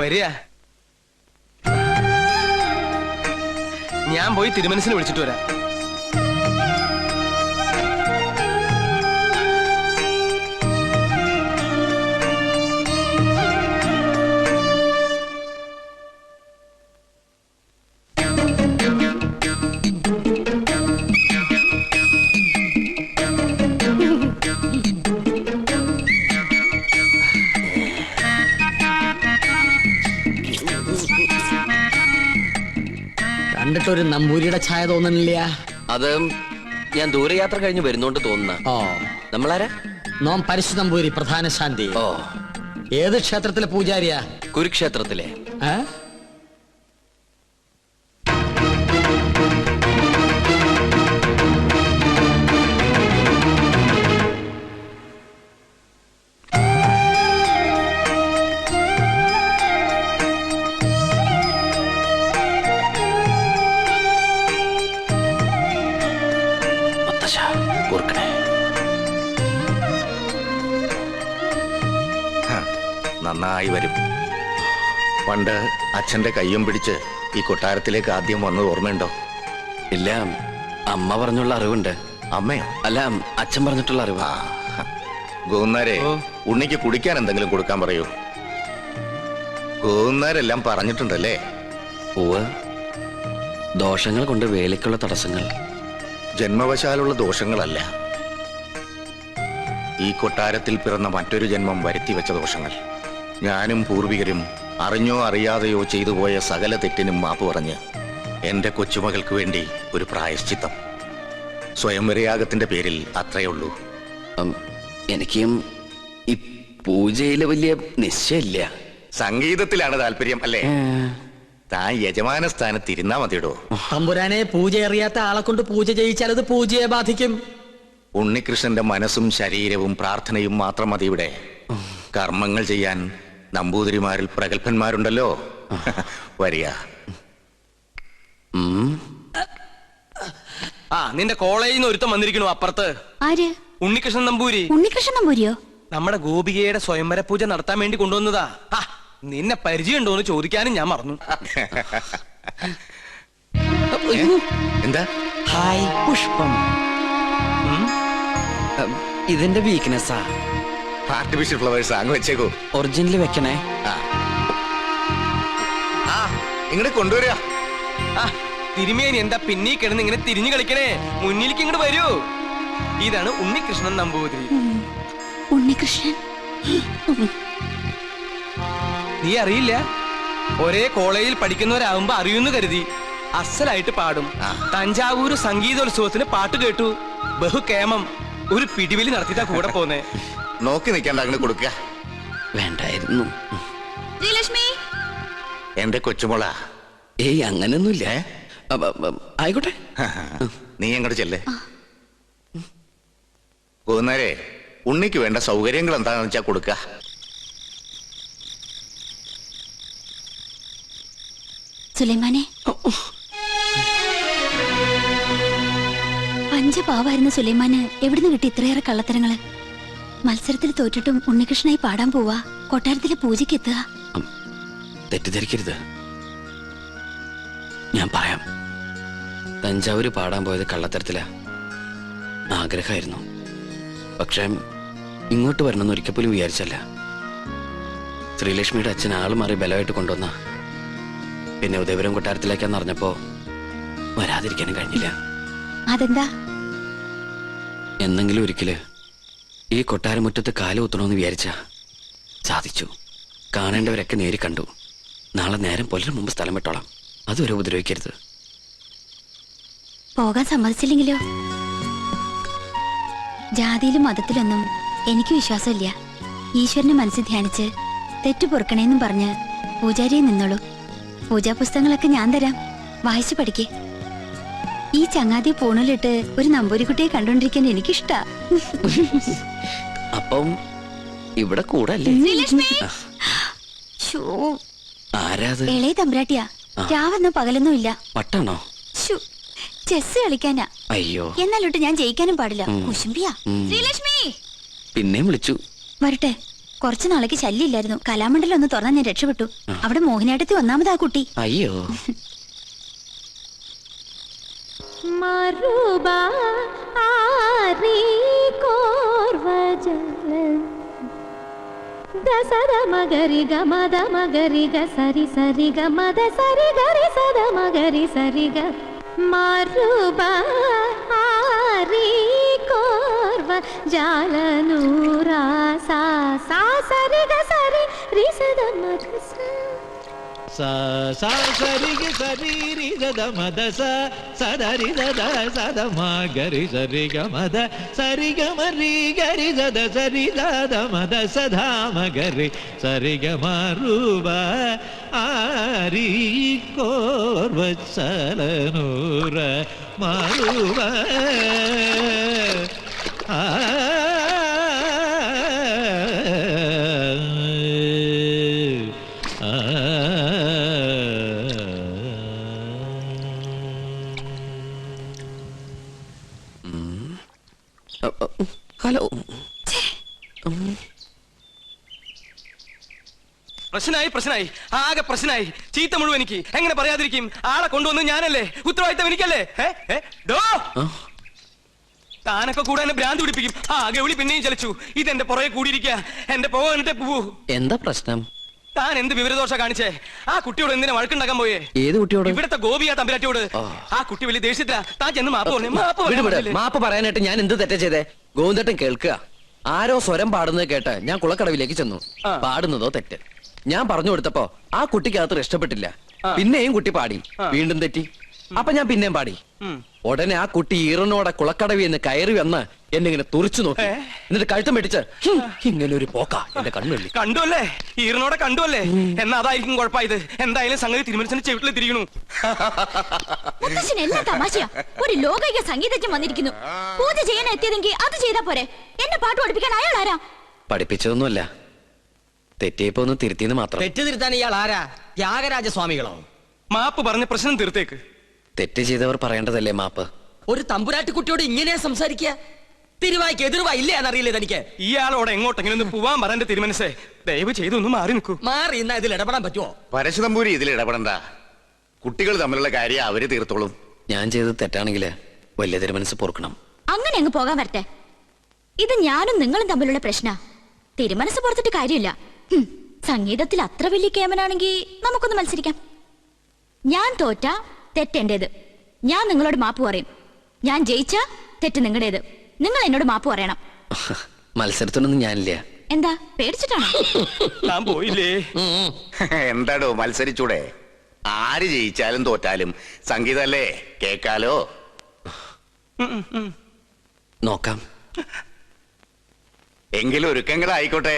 വരിക. ഞാൻ പോയി തിരുമനസിനെ വിളിച്ചിട്ട് വരാം. കണ്ടിട്ടൊരു നമ്പൂരിയുടെ ഛായ തോന്നുന്നില്ല. അത് ഞാൻ ദൂരയാത്ര കഴിഞ്ഞ് വരുന്നോണ്ട് തോന്നുന്ന. ഓ, നമ്മളാരാ? നോം പരിശു നമ്പൂരി, പ്രധാന ശാന്തി. ഓ, ഏത് ക്ഷേത്രത്തിലെ പൂജാരിയാ? കുരുക്ഷേത്രത്തിലെ. നന്നായി വരും. പണ്ട് അച്ഛന്റെ കയ്യും പിടിച്ച് ഈ കൊട്ടാരത്തിലേക്ക് ആദ്യം വന്നത് ഓർമ്മയുണ്ടോ? ഇല്ല, അമ്മ പറഞ്ഞുള്ള അറിവുണ്ട്. അമ്മയോ? അല്ല, അച്ഛൻ പറഞ്ഞിട്ടുള്ള അറിവ്. ഗോന്നാരെ, ഉണ്ണിക്ക് കുടിക്കാൻ എന്തെങ്കിലും കൊടുക്കാൻ പറയൂ. ഗോന്നാരെല്ലാം പറഞ്ഞിട്ടുണ്ടല്ലേ? പൂവ്, ദോഷങ്ങൾ കൊണ്ട് വേലയ്ക്കുള്ള തടസ്സങ്ങൾ. ജന്മവശാലുള്ള ദോഷങ്ങളല്ല, ഈ കൊട്ടാരത്തിൽ പിറന്ന മറ്റൊരു ജന്മം വരുത്തി വെച്ച ദോഷങ്ങൾ. ഞാനും പൂർവികരും അറിഞ്ഞോ അറിയാതെയോ ചെയ്തു പോയ സകല തെറ്റിനും മാപ്പ് പറഞ്ഞ് എന്റെ കൊച്ചുമകൾക്ക് വേണ്ടി ഒരു പ്രായശ്ചിത്തം. സ്വയംവരയാഗത്തിന്റെ പേരിൽ അത്രയേ ഉള്ളൂ. എനിക്കും ഈ പൂജയില് വലിയ നിശ്ചയില്ല. സംഗീതത്തിലാണ് താല്പര്യം അല്ലേ? താൻ യജമാന സ്ഥാനത്ത് ഇരുന്നാ മതിയിടോ. തമ്പുരാനെ, പൂജ അറിയാത്ത ആളെ കൊണ്ട് പൂജ ചെയ്യിച്ചാൽ അത് പൂജയെ ബാധിക്കും. ഉണ്ണികൃഷ്ണന്റെ മനസ്സും ശരീരവും പ്രാർത്ഥനയും മാത്രം മതി ഇവിടെ. കർമ്മങ്ങൾ ചെയ്യാൻ നമ്പൂതിരിമാരിൽ പ്രഗത്ഭന്മാരുണ്ടല്ലോ. വരിക. നിന്റെ കോളേജിൽ നിന്ന് ഒരുത്തം വന്നിരിക്കണു അപ്പുറത്ത്. ആര്? ഉണ്ണികൃഷ്ണൻ നമ്പൂരി. ഉണ്ണികൃഷ്ണൻ നമ്പൂരിയോ? നമ്മുടെ ഗോപികയുടെ സ്വയംവര പൂജ നടത്താൻ വേണ്ടി കൊണ്ടുവന്നതാ. നിന്നെ പരിചയമുണ്ടോന്ന് ചോദിക്കാനും ഞാൻ മറന്നു. എന്താ? ഹായ് പുഷ്പം. ഇതിന്റെ വീക്ക്നെസ്സാ. ആർട്ടിഫിഷ്യൽ ഫ്ലവേഴ്സ് അങ്ങ് വെച്ചേക്കോ. ഒറിജിനൽ വെക്കണേ. ഇങ്ങോട്ട് കൊണ്ടുവരിക. തിരുമേനി എന്താ പിന്നീ കിടന്ന് ഇങ്ങനെ തിരിഞ്ഞു കളിക്കണേ? മുന്നിലേക്ക് ഇങ്ങോട്ട് വരൂ. ഇതാണ് ഉണ്ണികൃഷ്ണൻ നമ്പൂതിരി. ഉണ്ണികൃഷ്ണൻ നീ അറിയില്ല? ഒരേ കോളേജിൽ പഠിക്കുന്നവരാകുമ്പോ അറിയുന്നു കരുതി. അസലായിട്ട് പാടും. തഞ്ചാവൂര് സംഗീതോത്സവത്തിന് പാട്ട് കേട്ടു. ബഹുകേമം. ഒരു പിടിവലി നടത്തിട്ടാ കൂടെ പോന്നേ. നോക്കി നിൽക്കാണ്ട് അങ്ങനെ കൊടുക്കുക. വേണ്ടായിരുന്നു. എന്റെ കൊച്ചുമോള. ഏയ്, അങ്ങനൊന്നുമില്ല. ആയിക്കോട്ടെ, നീ അങ്ങോട്ട് ചെല്ലേ. പോകുന്നേരെ ഉണ്ണിക്ക് വേണ്ട സൗകര്യങ്ങൾ എന്താണെന്ന് വെച്ചാ കൊടുക്ക. സുലൈമാനെ, പഞ്ചപാവായിരുന്ന സുലൈമാന് എവിടുന്ന് കിട്ടി ഇത്രയേറെ കള്ളത്തരങ്ങള്? മത്സരത്തിൽ തോറ്റിട്ടും ഉണ്ണികൃഷ്ണനായി പാടാൻ പോവാ. കൊട്ടാരത്തിലെ പൂജയ്ക്ക് എത്തുക. തെറ്റിദ്ധരിക്കരുത്, ഞാൻ പറയാം. തഞ്ചാവൂര് പാടാൻ പോയത് കള്ളത്തരത്തിലാ. ആഗ്രഹമായിരുന്നു, പക്ഷേ ഇങ്ങോട്ട് വരണമെന്ന് ഒരിക്കൽ പോലും വിചാരിച്ചല്ല. ശ്രീലക്ഷ്മിയുടെ അച്ഛൻ ആള് മാറി ബലമായിട്ട് കൊണ്ടുവന്ന പിന്നെ ഉദയപുരം കൊട്ടാരത്തിലേക്കാന്ന് അറിഞ്ഞപ്പോ വരാതിരിക്കാനും കഴിഞ്ഞില്ല. അതെന്താ? എന്നെങ്കിലും ഒരിക്കല് ഈ കൊട്ടാരമുറ്റത്ത് കാല് കുത്തണമെന്ന് വിചാരിച്ച സാധിച്ചു. കാണേണ്ടവരൊക്കെ നേരി കണ്ടു. നാളെ നേരം പുലരും മുമ്പ് സ്ഥലം വിട്ടോളാം. അതുവരെ ഉപദ്രവിക്കരുത്. പോകാൻ സമ്മതിച്ചില്ലെങ്കിലോ? ജാതിയിലും മതത്തിലൊന്നും എനിക്ക് വിശ്വാസമില്ല. ഈശ്വരനെ മനസ്സിൽ ധ്യാനിച്ച് തെറ്റു പൊറുക്കണേന്നും പറഞ്ഞ് പൂജാരിയെ നിന്നോളൂ. പൂജാ പുസ്തകങ്ങളൊക്കെ ഞാൻ തരാം, വായിച്ചു പഠിക്കേ. ഈ ചങ്ങാതി പൂണലിട്ട് ഒരു നമ്പൂരിക്കുട്ടിയെ കണ്ടോണ്ടിരിക്കാൻ എനിക്കിഷ്ടാ. അപ്പം ഇവിടെ കൂടല്ലേ? ആരാത്? ഇളയ തമ്പ്രാട്ടിയാ. രാവെന്നോ പകലൊന്നും ഇല്ല. പട്ടാണോ? ചെസ് കളിക്കാനാ. അയ്യോ, എന്നാലോട്ട് ഞാൻ ജയിക്കാനും പാടില്ല. കുശുംബിയാ. പിന്നെയും വിളിച്ചു. വരട്ടെ, കുറച്ചു നാളേക്ക് ശല്യമില്ലായിരുന്നു. കലാമണ്ഡലം ഒന്ന് തുറന്നാൽ ഞാൻ രക്ഷപ്പെട്ടു. അവിടെ മോഹിനിയാട്ടത്തി ഒന്നാമതാ കുട്ടി. അയ്യോ മറുബാ ആരി കോർവജല ദസര മഗരി ഗമദ മഗരി ഗ സരി സരി ഗമദ സരി ഗരി സദ മഗരി സരി ഗ മറുബാ ആരി കോർവ ജാലനൂരാ സാ സാ സരി ഗ സരി രി സദ മഗ sa sa sa ri gi sa ri ri da da ma da sa sa da ri da da sa da ma ga ri sa ri ga ma da sa ri ga ma ri ga ri da da sa ri da da ma da sa dha ma ga ri sa ri ga ma ru ba a ri kor vasalanura ma ru ba a hello പ്രശ്നമായി ആകെ പ്രശ്നമായി. ചീത്ത മുഴുവൻ എനിക്ക്. എങ്ങനെ പറയാതിരിക്കും? ആളെ കൊണ്ടുവന്ന് ഞാനല്ലേ, ഉത്തരവാദിത്തം എനിക്കല്ലേ. താനൊക്കെ കൂടെ എന്നെ ഭ്രാന്ത് പിടിപ്പിക്കും. ഗൗളി പിന്നെയും ചലിച്ചു. ഇതെന്റെ പുറകെ കൂടിയിരിക്കുക. എന്റെ പോകാനിട്ടേ പോവൂ. എന്താ പ്രശ്നം? താൻ എന്ത് വിവരദോഷ കാണിച്ചേ? ആ കുട്ടിയോട് എന്തിനാ വഴക്കുണ്ടാക്കാൻ പോയേ? ഏത് കുട്ടിയോട്? ഇവിടത്തെ ഗോപിയ തമ്പുരാട്ടിയോട്. ആ കുട്ടി വലിയ ദേഷ്യത്തിലാ. താൻ ചെന്ന് മാപ്പ് പറഞ്ഞേ. മാപ്പ് പറയാനായിട്ട് ഞാൻ എന്ത് തെറ്റാ ചെയ്തേ? ഗോവിന്ദട്ടൻ കേൾക്കുക. ആരോ സ്വരം പാടുന്നത് കേട്ട് ഞാൻ കുളക്കടവിലേക്ക് ചെന്നു. പാടുന്നതോ തെറ്റ്. ഞാൻ പറഞ്ഞു കൊടുത്തപ്പോ ആ കുട്ടിക്കകത്ത് ഇഷ്ടപ്പെട്ടില്ല. പിന്നെയും കുട്ടി പാടി. വീണ്ടും തെറ്റി. അപ്പൊ ഞാൻ പിന്നെയും പാടി. ഉടനെ ആ കുട്ടി ഈറനോടെ കുളക്കടവി എന്ന് കയറി വന്ന് എന്നെ ഇങ്ങനെ തുറിച്ചു നോക്കി. എന്നിട്ട് കഴുത്തം വെട്ടിച്ച് ഇങ്ങനെ ഒരു പോക്ക എന്റെ കണ്ണുള്ളി. കണ്ടുവല്ലേ? ഈറനോടെ കണ്ടുവല്ലേ? എന്നാ അതായിരിക്കും കുഴപ്പമായത്. എന്തായാലും സംഗതി തിരുമനസിന്റെ ചെവിട്ടിൽ തിരിയണു. എന്താ തമാശയാ? ഒരു ലോകൈക സംഗീതജ്ഞൻ വന്നിരിക്കുന്നു. പൂജ ചെയ്യാൻ എത്തിയതെങ്കിൽ അത് ചെയ്താ പോരെ. എന്നെ പാട്ട് പഠിപ്പിക്കാൻ അയാൾ ആരാ? പഠിപ്പിച്ചതൊന്നുമല്ല, തെറ്റിയപ്പോ ഒന്ന് തിരുത്തിന്ന് മാത്രം. തെറ്റ് തിരുത്താൻ ഇയാൾ ആരാ? ത്യാഗരാജസ്വാമികളോ? മാപ്പ് പറഞ്ഞ പ്രശ്നം തീർത്തേക്ക്. തെറ്റ് ചെയ്തവർ പറയേണ്ടതല്ലേ മാപ്പ്? ഒരു തമ്പുരാട്ടിക്കുട്ടിയോട് ഇങ്ങനെയാ സംസാരിക്കുക? തിരുവായ്ക്ക് എതിർവാ ഇല്ലേ എന്നറിയില്ലേ തനിക്ക്? ഇയാളോട് എങ്ങോട്ടെങ്കിലും ഒന്ന് പോവാൻ പറന്റെ തിരുമനസേ. ദയവ് ചെയ്തൊന്ന് മാറി നിൽക്കൂ. മാറി ഇന്നാ ഇതിൽ ഇടപെടാൻ പറ്റുമോ? പരശുതമ്പൂരി ഇതിൽ ഇടപെടണ്ട. കുട്ടികൾ തമ്മിലുള്ള കാര്യം അവര് തീർത്തോളും. ഞാൻ ചെയ്തത് തെറ്റാണെങ്കിൽ വലിയ തിരുമനസ് പൊറുക്കണം. അങ്ങനെ അങ്ങ് പോകാൻ വരട്ടെ. ഇത് ഞാനും നിങ്ങളും തമ്മിലുള്ള പ്രശ്ന. തിരുമനസ് പുറത്തിട്ട് കാര്യമില്ല. സംഗീതത്തിൽ അത്ര വലിയ കേമനാണെങ്കിൽ നമുക്കൊന്ന് മത്സരിക്കാം. ഞാൻ തോറ്റ തെറ്റെന്റേത്. ഞാൻ നിങ്ങളോട് മാപ്പ് പറയും. ഞാൻ ജയിച്ച തെറ്റ് നിങ്ങളുടേത്. നിങ്ങൾ എന്നോട് മാപ്പ് പറയണം. മത്സരത്തിനൊന്നും ഞാനില്ല. എന്താ പേടിച്ചിട്ടാണോ? ഞാൻ പോയില്ലേ? എന്താടോ മത്സരിച്ചൂടെ? ആര് ജയിച്ചാലും തോറ്റാലും സംഗീതല്ലേ, കേക്കാലോ. നോക്കാം. എങ്കിലും ഒരുക്കങ്ങളായിക്കോട്ടെ.